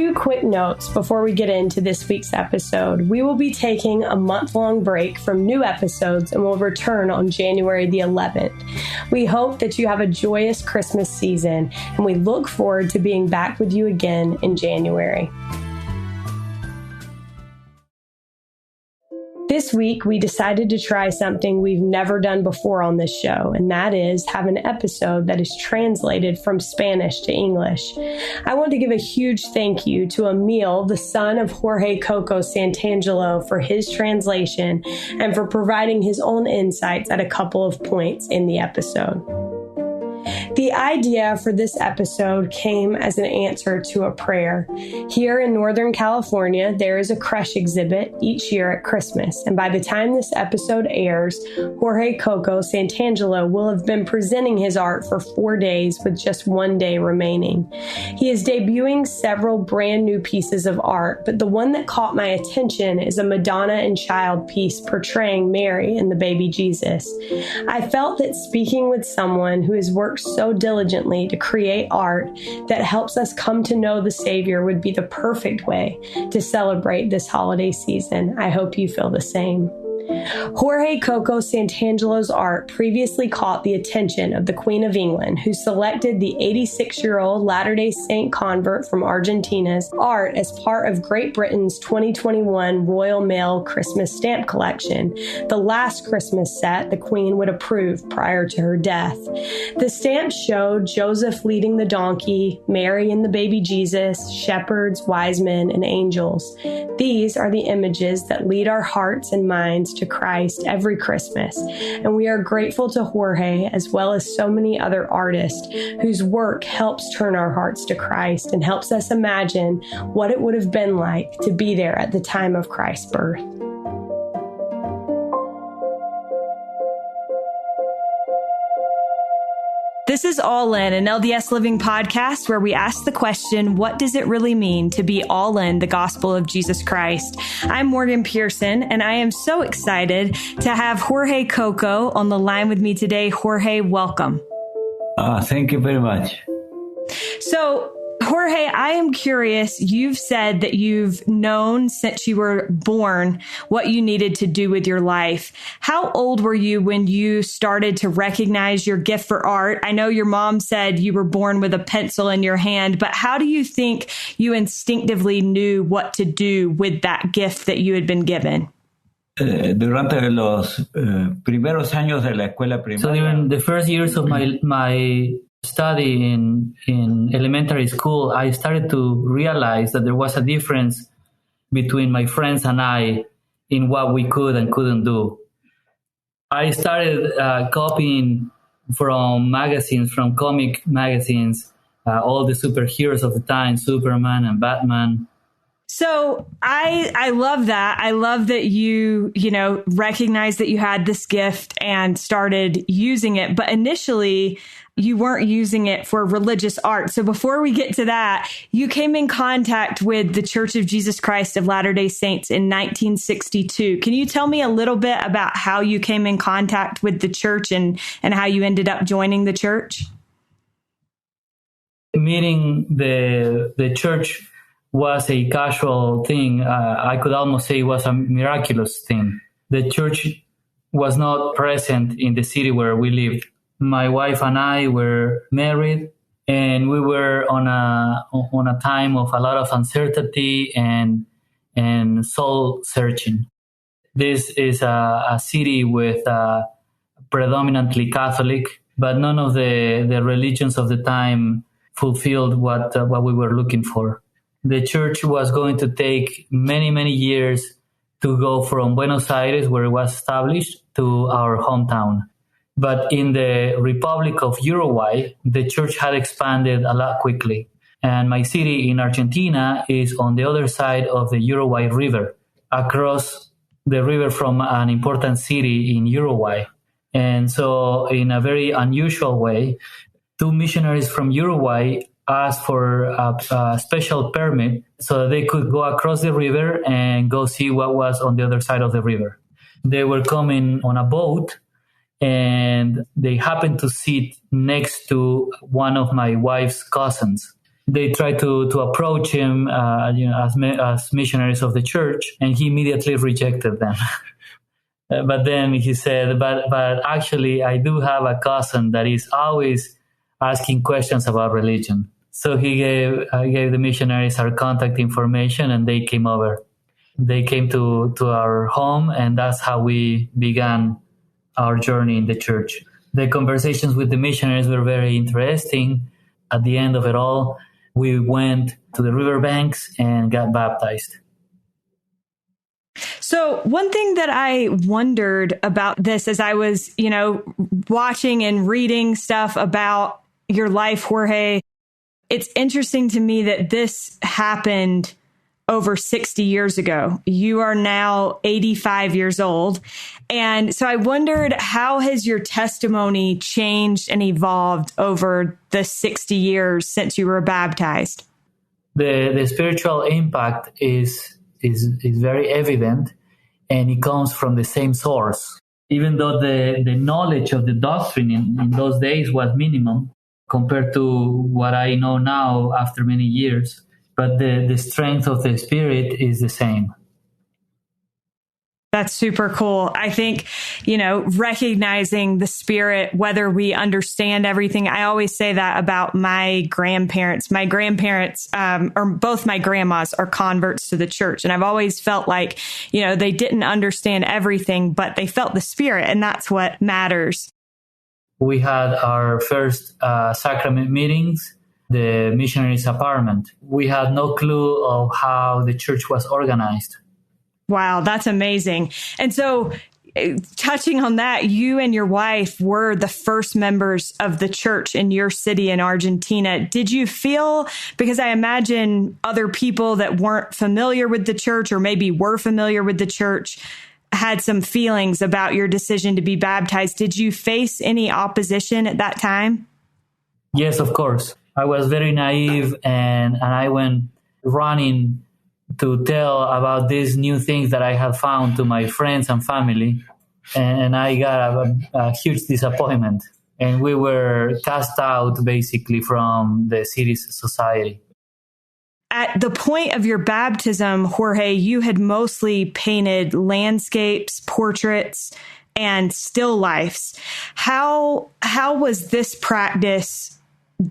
Two quick notes before we get into this week's episode. We will be taking a month-long break from new episodes and will return on January the 11th. We hope that you have a joyous Christmas season, and we look forward to being back with you again in January. This week, we decided to try something we've never done before on this show, and that is have an episode that is translated from Spanish to English. I want to give a huge thank you to Emil, the son of Jorge Cocco Santángelo, for his translation and for providing his own insights at a couple of points in the episode. The idea for this episode came as an answer to a prayer. Here in Northern California, there is a creche exhibit each year at Christmas, and by the time this episode airs, Jorge Cocco Santángelo will have been presenting his art for 4 days with just 1 day remaining. He is debuting several brand new pieces of art, but the one that caught my attention is a Madonna and Child piece portraying Mary and the baby Jesus. I felt that speaking with someone who has worked so diligently to create art that helps us come to know the Savior would be the perfect way to celebrate this holiday season. I hope you feel the same. Jorge Cocco Santangelo's art previously caught the attention of the Queen of England, who selected the 86-year-old Latter-day Saint convert from Argentina's art as part of Great Britain's 2021 Royal Mail Christmas stamp collection, the last Christmas set the Queen would approve prior to her death. The stamps showed Joseph leading the donkey, Mary and the baby Jesus, shepherds, wise men, and angels. These are the images that lead our hearts and minds to Christ every Christmas, and we are grateful to Jorge as well as so many other artists whose work helps turn our hearts to Christ and helps us imagine what it would have been like to be there at the time of Christ's birth. This is All In, an LDS Living podcast where we ask the question, what does it really mean to be all in the gospel of Jesus Christ? I'm Morgan Pearson, and I am so excited to have Jorge Cocco on the line with me today. Jorge, welcome. Thank you very much. So, Jorge, I am curious. You've said that you've known since you were born what you needed to do with your life. How old were you when you started to recognize your gift for art? I know your mom said you were born with a pencil in your hand, but how do you think you instinctively knew what to do with that gift that you had been given? Durante los primeros años de la escuela primaria. So during the first years of my study in elementary school, I started to realize that there was a difference between my friends and I in what we could and couldn't do. I started copying from magazines, from comic magazines, all the superheroes of the time, Superman and Batman. So I love that. I love that you recognized that you had this gift and started using it. But initially, you weren't using it for religious art. So before we get to that, you came in contact with the Church of Jesus Christ of Latter-day Saints in 1962. Can you tell me a little bit about how you came in contact with the church and how you ended up joining the church? Meeting the church was a casual thing. I could almost say it was a miraculous thing. The church was not present in the city where we lived. My wife and I were married, and we were on a time of a lot of uncertainty and soul searching. This is a city with predominantly Catholic, but none of the religions of the time fulfilled what we were looking for. The church was going to take many, many years to go from Buenos Aires, where it was established, to our hometown. But in the Republic of Uruguay, the church had expanded a lot quickly. And my city in Argentina is on the other side of the Uruguay River, across the river from an important city in Uruguay. And so in a very unusual way, 2 missionaries from Uruguay asked for a special permit so that they could go across the river and go see what was on the other side of the river. They were coming on a boat, and they happened to sit next to one of my wife's cousins. They tried to approach him, as missionaries of the church, and he immediately rejected them. But then he said, but actually, I do have a cousin that is always asking questions about religion. So he gave the missionaries our contact information, and they came over. They came to our home, and that's how we began our journey in the church. The conversations with the missionaries were very interesting. At the end of it all, we went to the riverbanks and got baptized. So one thing that I wondered about this as I was, watching and reading stuff about your life, Jorge, it's interesting to me that this happened over 60 years ago. You are now 85 years old. And so I wondered, how has your testimony changed and evolved over the 60 years since you were baptized? The spiritual impact is very evident, and it comes from the same source. Even though the knowledge of the doctrine in those days was minimum compared to what I know now after many years, but the strength of the Spirit is the same. That's super cool. I think, recognizing the Spirit, whether we understand everything. I always say that about my grandparents. My grandparents, or both my grandmas, are converts to the church. And I've always felt like, they didn't understand everything, but they felt the Spirit. And that's what matters. We had our first sacrament meetings, the missionaries' apartment. We had no clue of how the church was organized. Wow, that's amazing. And so, touching on that, you and your wife were the first members of the church in your city in Argentina. Did you feel, because I imagine other people that weren't familiar with the church or maybe were familiar with the church had some feelings about your decision to be baptized. Did you face any opposition at that time? Yes, of course. I was very naive and I went running to tell about these new things that I had found to my friends and family. And I got a huge disappointment. And we were cast out basically from the city's society. At the point of your baptism, Jorge, you had mostly painted landscapes, portraits, and still lifes. How was this practice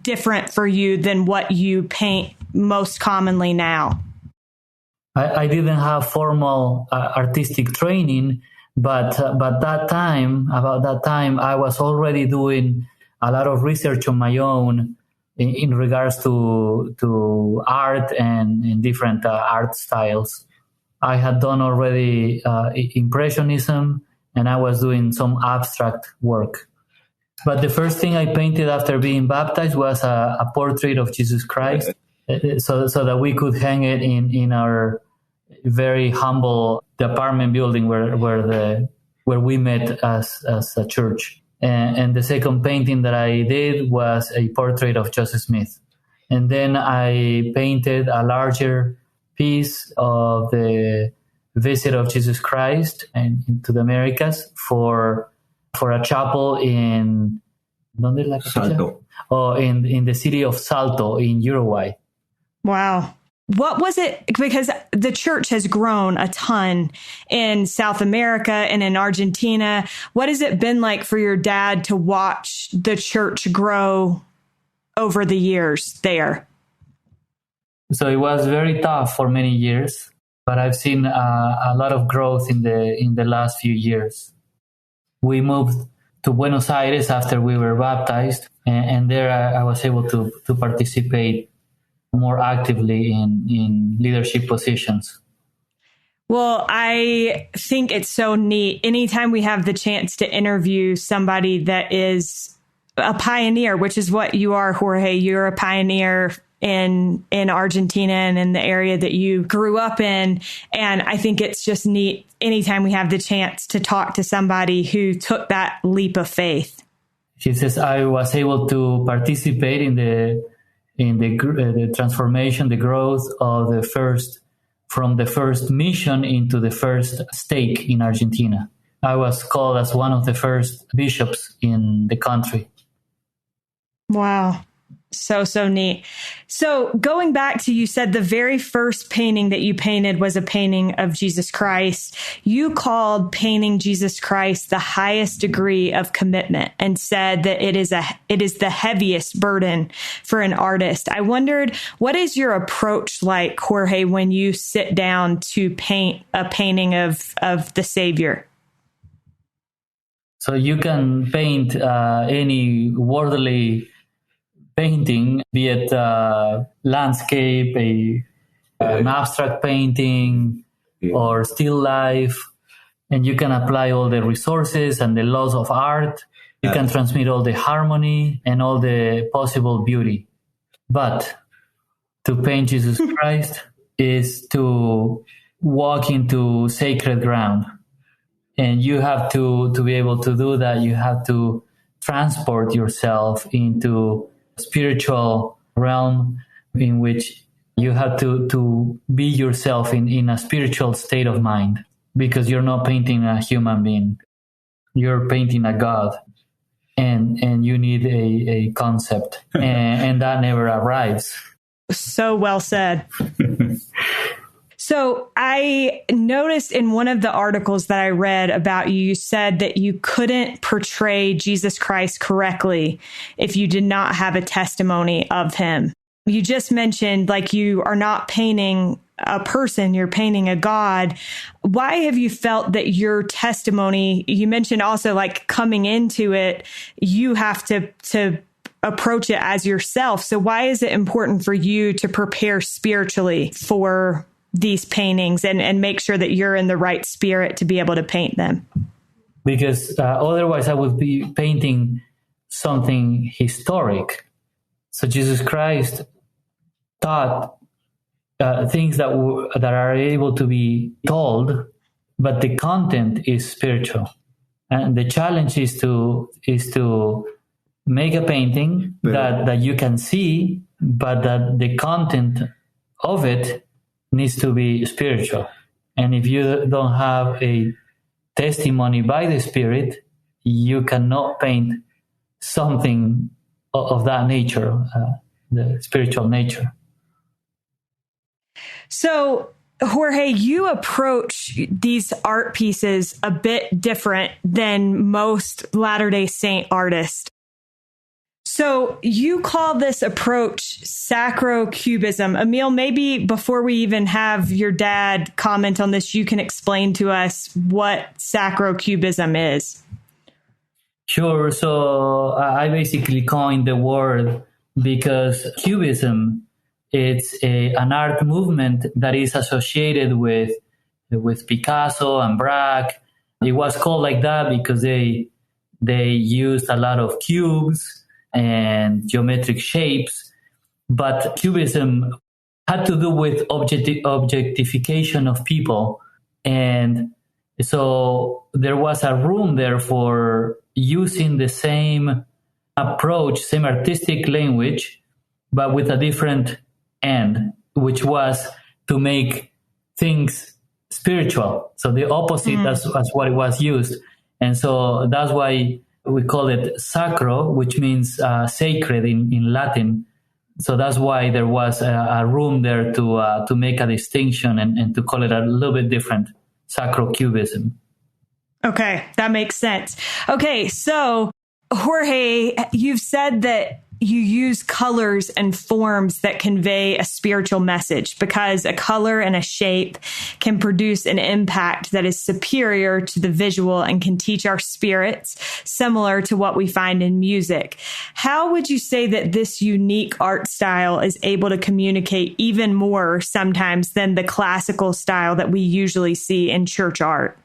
different for you than what you paint most commonly now? I didn't have formal artistic training, but about that time, I was already doing a lot of research on my own in regards to art and in different art styles. I had done already Impressionism, and I was doing some abstract work. But the first thing I painted after being baptized was a portrait of Jesus Christ, so that we could hang it in our very humble apartment building where we met as a church. And the second painting that I did was a portrait of Joseph Smith. And then I painted a larger piece of the visit of Jesus Christ into the Americas for a chapel in Salto. In the city of Salto in Uruguay. Wow. What was it? Because the church has grown a ton in South America and in Argentina. What has it been like for your dad to watch the church grow over the years there? So it was very tough for many years, but I've seen a lot of growth in the last few years. We moved to Buenos Aires after we were baptized, and there I was able to participate more actively in leadership positions. Well, I think it's so neat. Anytime we have the chance to interview somebody that is a pioneer, which is what you are, Jorge. You're a pioneer in Argentina and in the area that you grew up in. And I think it's just neat anytime we have the chance to talk to somebody who took that leap of faith. She says, I was able to participate in the transformation, the growth of from the first mission into the first stake in Argentina. I was called as one of the first bishops in the country. Wow. So neat. So going back to, you said the very first painting that you painted was a painting of Jesus Christ. You called painting Jesus Christ the highest degree of commitment and said that it is the heaviest burden for an artist. I wondered, what is your approach like, Jorge, when you sit down to paint a painting of the Savior? So you can paint any worldly painting, be it landscape, an abstract painting, or still life, and you can apply all the resources and the laws of art. You can transmit all the harmony and all the possible beauty. But to paint Jesus Christ is to walk into sacred ground. And you have to be able to do that. You have to transport yourself into spiritual realm in which you have to be yourself in a spiritual state of mind, because you're not painting a human being, you're painting a God, and you need a concept, and that never arrives. So well said. So I noticed in one of the articles that I read about you, you said that you couldn't portray Jesus Christ correctly if you did not have a testimony of him. You just mentioned, like, you are not painting a person, you're painting a God. Why have you felt that your testimony, you mentioned also, like, coming into it, you have to approach it as yourself. So why is it important for you to prepare spiritually for these paintings and make sure that you're in the right spirit to be able to paint them? Because otherwise I would be painting something historic. So Jesus Christ taught things that are able to be told, but the content is spiritual. And the challenge is to make a painting that you can see, but that the content of it needs to be spiritual. And if you don't have a testimony by the Spirit, you cannot paint something of that nature, the spiritual nature. So, Jorge, you approach these art pieces a bit different than most Latter-day Saint artists. So you call this approach Sacrocubism. Emil, maybe before we even have your dad comment on this, you can explain to us what Sacrocubism is. Sure. So I basically coined the word because Cubism, it's an art movement that is associated with Picasso and Braque. It was called like that because they used a lot of cubes and geometric shapes, but Cubism had to do with objectification of people. And so there was a room there for using the same approach, same artistic language, but with a different end, which was to make things spiritual. So the opposite, that's what it was used. And so that's why we call it sacro, which means sacred in Latin. So that's why there was a room there to make a distinction and to call it a little bit different, Sacrocubism. Okay, that makes sense. Okay, so Jorge, you've said that you use colors and forms that convey a spiritual message, because a color and a shape can produce an impact that is superior to the visual and can teach our spirits, similar to what we find in music. How would you say that this unique art style is able to communicate even more sometimes than the classical style that we usually see in church art?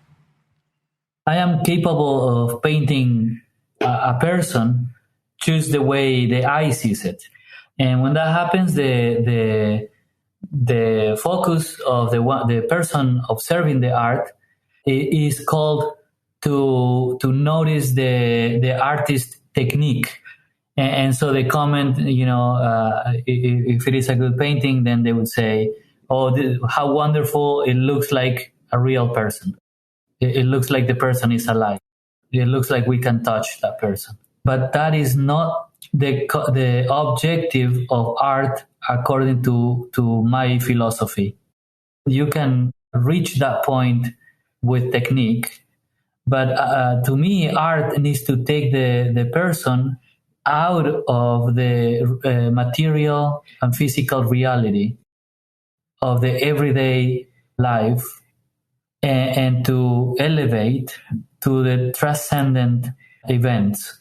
I am capable of painting a person just the way the eye sees it. And when that happens, the focus of the person observing the art is called to notice the artist's technique. And so they comment, if it is a good painting, then they would say, how wonderful, it looks like a real person. It looks like the person is alive. It looks like we can touch that person. But that is not the objective of art according to my philosophy. You can reach that point with technique, but to me, art needs to take the person out of the material and physical reality of the everyday life and to elevate to the transcendent events,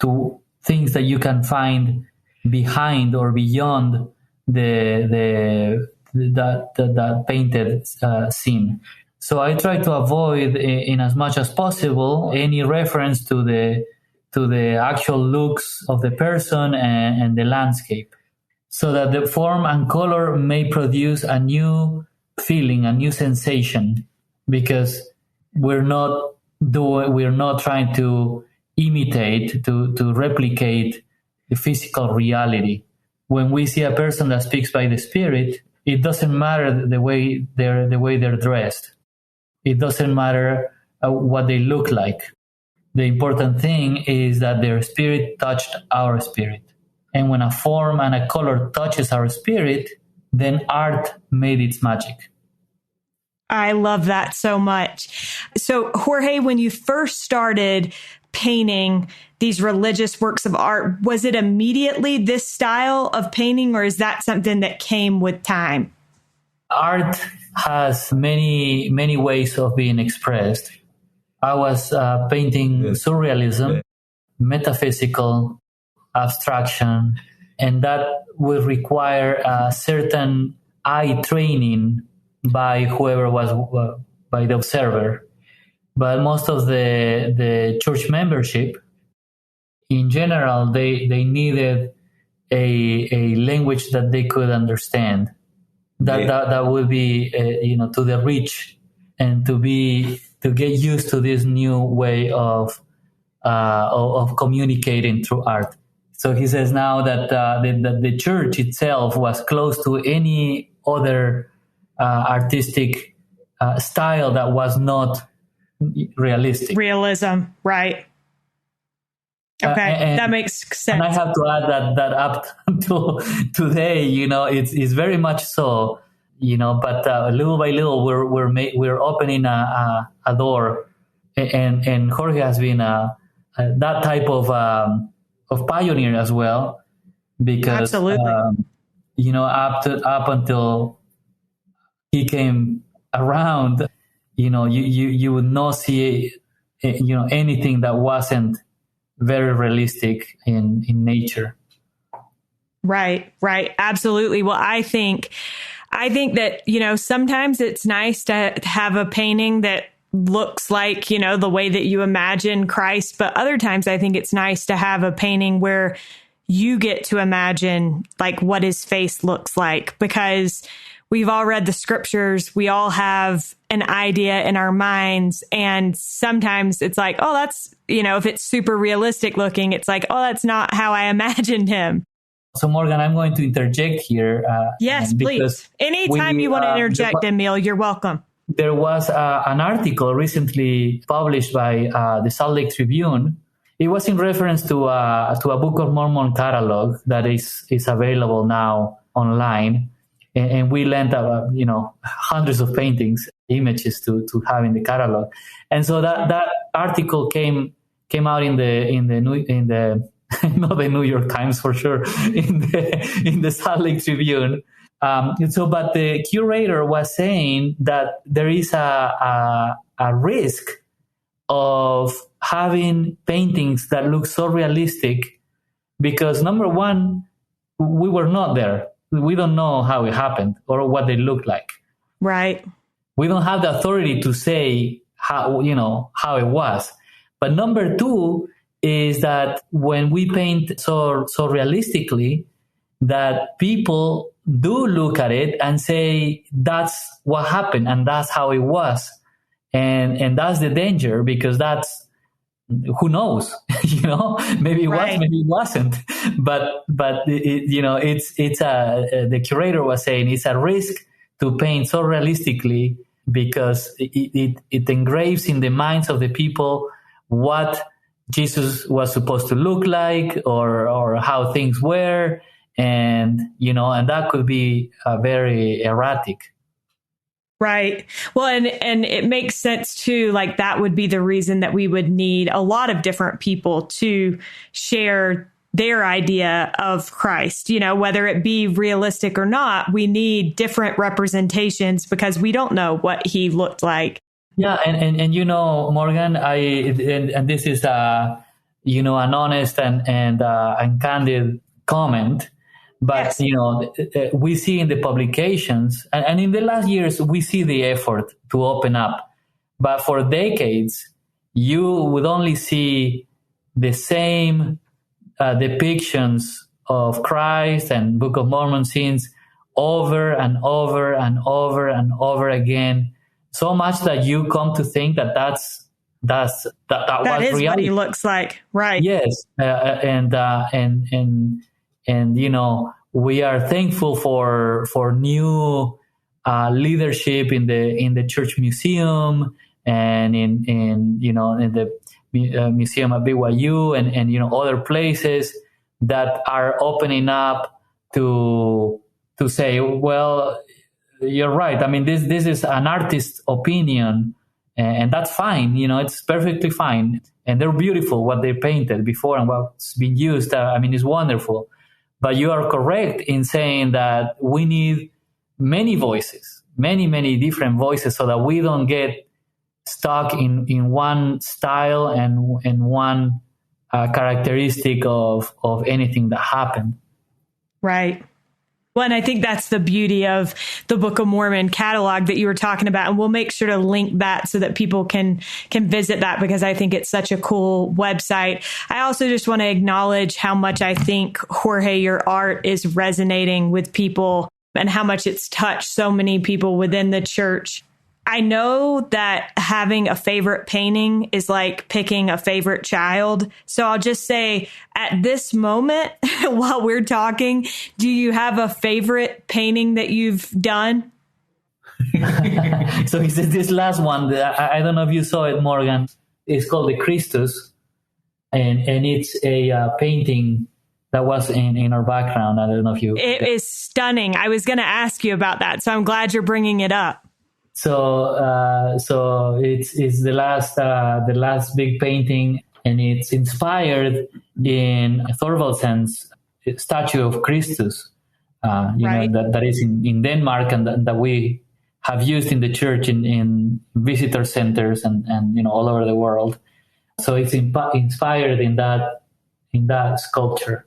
to things that you can find behind or beyond the painted scene. So I try to avoid, in as much as possible, any reference to the actual looks of the person and the landscape, so that the form and color may produce a new feeling, a new sensation, because we're not trying to imitate, to replicate the physical reality. When we see a person that speaks by the Spirit, it doesn't matter the way they're dressed. It doesn't matter what they look like. The important thing is that their spirit touched our spirit. And when a form and a color touches our spirit, then art made its magic. I love that so much. So, Jorge, when you first started painting these religious works of art, was it immediately this style of painting, or is that something that came with time? Art has many, many ways of being expressed. I was painting surrealism, metaphysical, abstraction, and that will require a certain eye training by whoever was, by the observer. But most of the church membership, in general, they needed a language that they could understand. That would be to the rich, and to get used to this new way of communicating through art. So he says now that the church itself was close to any other artistic style that was not realistic. Realism, right? Okay, that makes sense. And I have to add that up to today, it's very much so, but little by little we're opening a door, and Jorge has been that type of pioneer as well, because absolutely, up until he came around, you would not see anything that wasn't very realistic in nature. Right. Absolutely. Well, I think that, sometimes it's nice to have a painting that looks like, the way that you imagine Christ. But other times I think it's nice to have a painting where you get to imagine like what his face looks like, because we've all read the scriptures. We all have an idea in our minds. And sometimes it's like, oh, that's, if it's super realistic looking, it's like, oh, that's not how I imagined him. So Morgan, I'm going to interject here. Yes, please. Anytime you want to interject, Emil, you're welcome. There was an article recently published by the Salt Lake Tribune. It was in reference to a Book of Mormon catalog that is available now online. And we lent hundreds of paintings, images to have in the catalog. And so that article came out in the not the New York Times for sure, in the Salt Lake Tribune. But the curator was saying that there is a risk of having paintings that look so realistic, because number one, we were not there. We don't know how it happened or what they looked like. Right. We don't have the authority to say how it was. But number two is that when we paint so realistically, that people do look at it and say, that's what happened and that's how it was. And that's the danger, because that's, who knows, maybe it was, maybe it wasn't. But the curator was saying it's a risk to paint so realistically, because it engraves in the minds of the people what Jesus was supposed to look like, or how things were, and and that could be very erratic. Right. Well, and it makes sense too. Like that would be the reason that we would need a lot of different people to share their idea of Christ, whether it be realistic or not. We need different representations because we don't know what he looked like. Yeah. And Morgan, and this is, an honest and candid comment. But, yes. We see in the publications, and in the last years, we see the effort to open up. But for decades, you would only see the same depictions of Christ and Book of Mormon scenes over and over and over and over again, so much that you come to think that that was is reality. What he looks like, right? Yes, and we are thankful for new leadership in the church museum and in the museum at BYU and other places that are opening up to say, well, you're right. I mean, this is an artist's opinion, and that's fine. It's perfectly fine, and they're beautiful what they painted before and what's been used. It's wonderful. But you are correct in saying that we need many voices, many different voices, so that we don't get stuck in one style and one characteristic of anything that happened. Right. Well, and I think that's the beauty of the Book of Mormon catalog that you were talking about. And we'll make sure to link that so that people can visit that, because I think it's such a cool website. I also just want to acknowledge how much I think, Jorge, your art is resonating with people and how much it's touched so many people within the church. I know that having a favorite painting is like picking a favorite child. So I'll just say at this moment, while we're talking, do you have a favorite painting that you've done? So he says this last one, I don't know if you saw it, Morgan. It's called the Christus, and it's a painting that was in our background. I don't know if you... It is stunning. I was going to ask you about that, so I'm glad you're bringing it up. So it's the last big painting, and it's inspired in Thorvaldsen's statue of Christus, right. that is in Denmark, and that we have used in the church in visitor centers and all over the world. So it's inspired in that sculpture.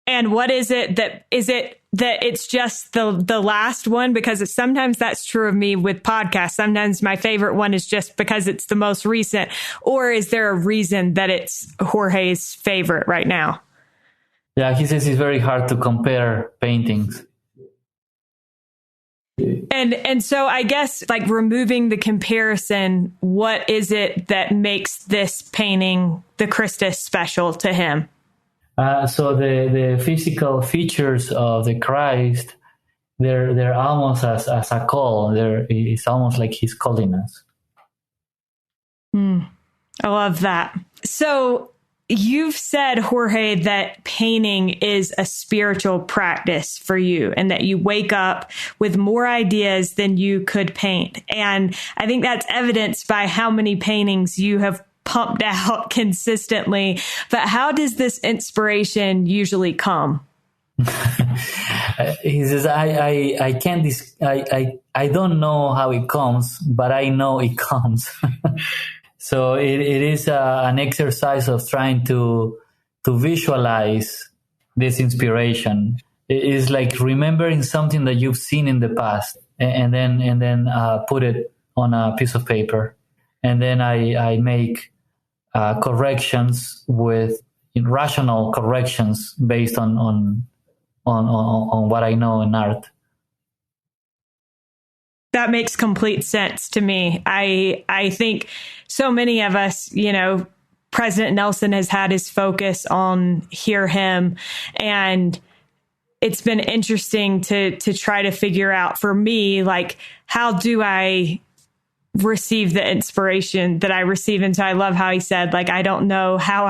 And what is it that it's just the last one? Because sometimes that's true of me with podcasts. Sometimes my favorite one is just because it's the most recent. Or is there a reason that it's Jorge's favorite right now? Yeah, he says it's very hard to compare paintings. And so I guess, like, removing the comparison, what is it that makes this painting, the Christus, special to him? So the physical features of the Christ, they're almost as a call. It's almost like he's calling us. I love that. So you've said, Jorge, that painting is a spiritual practice for you, and that you wake up with more ideas than you could paint. And I think that's evidenced by how many paintings you have pumped out consistently. But how does this inspiration usually come? He says, I can't, I don't know how it comes, but I know it comes. So it is an exercise of trying to visualize this inspiration. It is like remembering something that you've seen in the past, and then put it on a piece of paper. And then I make corrections with rational corrections based on what I know in art. That makes complete sense to me. I think so many of us, President Nelson has had his focus on Hear Him, and it's been interesting to try to figure out for me, like, how do I receive the inspiration that I receive. And so I love how he said, like, I don't know how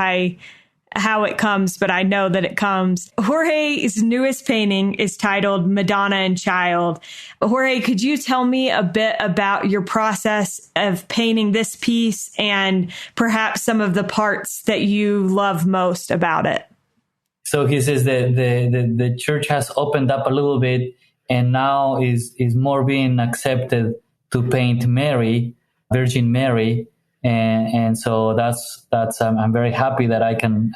it comes, but I know that it comes. Jorge's newest painting is titled Madonna and Child. Jorge, could you tell me a bit about your process of painting this piece and perhaps some of the parts that you love most about it? So he says that the church has opened up a little bit and now is more being accepted to paint Mary, Virgin Mary. And so that's I'm very happy that I can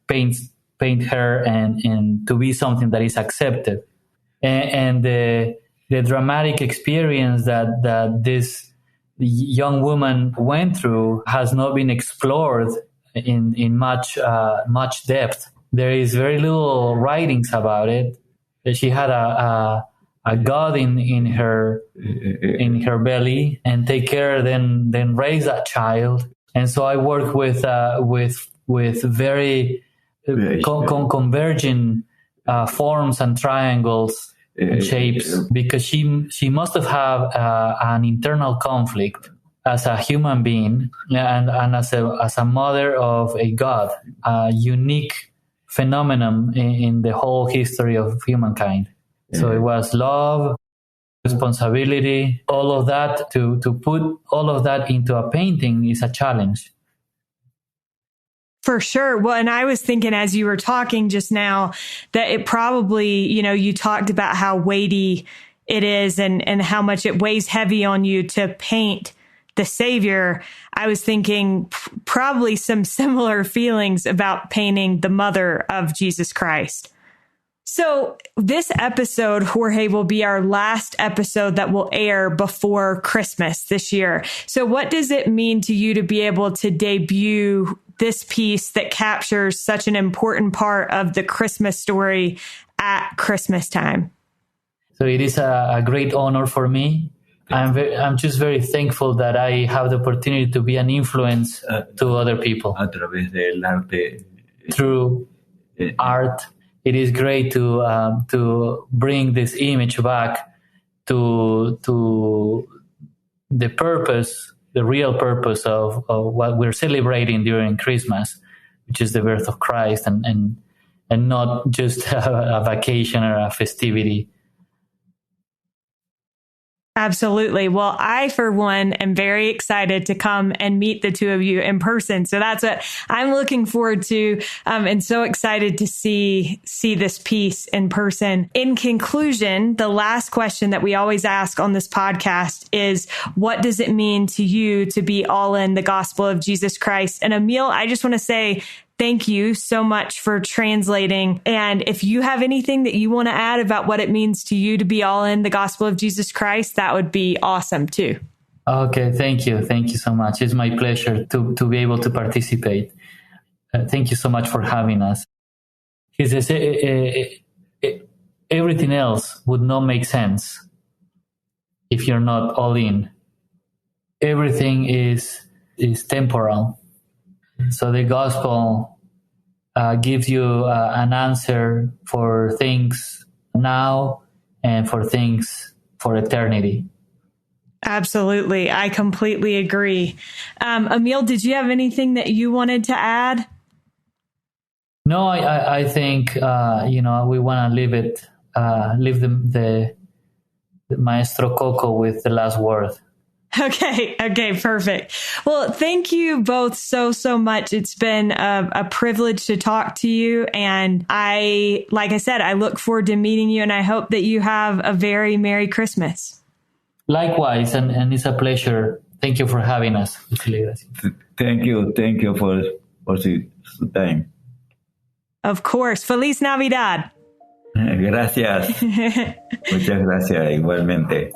paint her and to be something that is accepted. And the dramatic experience that this young woman went through has not been explored in much depth. There is very little writings about it. She had a God in her belly and take care, then raise that child. And so I work with very converging forms and triangles and shapes, because she must have had an internal conflict as a human being and as a mother of a God, a unique phenomenon in the whole history of humankind. So it was love, responsibility, all of that. To put all of that into a painting is a challenge. For sure. Well, and I was thinking as you were talking just now that it probably, you talked about how weighty it is and how much it weighs heavy on you to paint the Savior. I was thinking probably some similar feelings about painting the mother of Jesus Christ. So this episode, Jorge, will be our last episode that will air before Christmas this year. So what does it mean to you to be able to debut this piece that captures such an important part of the Christmas story at Christmas time? So it is a great honor for me. I'm just very thankful that I have the opportunity to be an influence to other people. A través del arte. Through art. It is great to bring this image back to the purpose, the real purpose of what we're celebrating during Christmas, which is the birth of Christ, and not just a vacation or a festivity. Absolutely. Well, I, for one, am very excited to come and meet the two of you in person. So that's what I'm looking forward to, and so excited to see this piece in person. In conclusion, the last question that we always ask on this podcast is, what does it mean to you to be all in the gospel of Jesus Christ? And Emil, I just want to say thank you so much for translating. And if you have anything that you want to add about what it means to you to be all in the gospel of Jesus Christ, that would be awesome too. Okay, thank you. Thank you so much. It's my pleasure to be able to participate. Thank you so much for having us. He says everything else would not make sense if you're not all in. Everything is temporal. So the gospel gives you an answer for things now and for things for eternity. Absolutely. I completely agree. Emil, did you have anything that you wanted to add? No, I think, we want to leave the Maestro Cocco with the last word. Okay, perfect. Well, thank you both so much. It's been a privilege to talk to you. And like I said, I look forward to meeting you, and I hope that you have a very Merry Christmas. Likewise, and it's a pleasure. Thank you for having us. Thank you for the time. Of course. Feliz Navidad. Gracias. Muchas gracias, igualmente.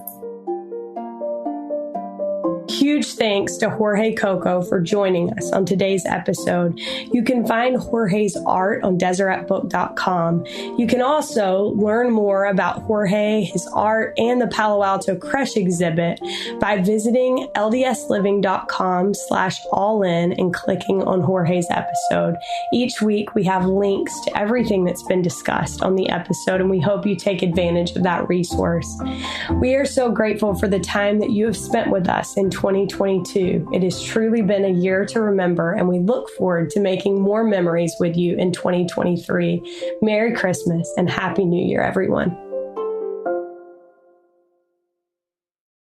huge thanks to Jorge Cocco for joining us on today's episode. You can find Jorge's art on DeseretBook.com. You can also learn more about Jorge, his art, and the Palo Alto Crush exhibit by visiting LDSLiving.com/allin and clicking on Jorge's episode. Each week we have links to everything that's been discussed on the episode, and we hope you take advantage of that resource. We are so grateful for the time that you have spent with us in 2022. It has truly been a year to remember, and we look forward to making more memories with you in 2023. Merry Christmas and Happy New Year, everyone.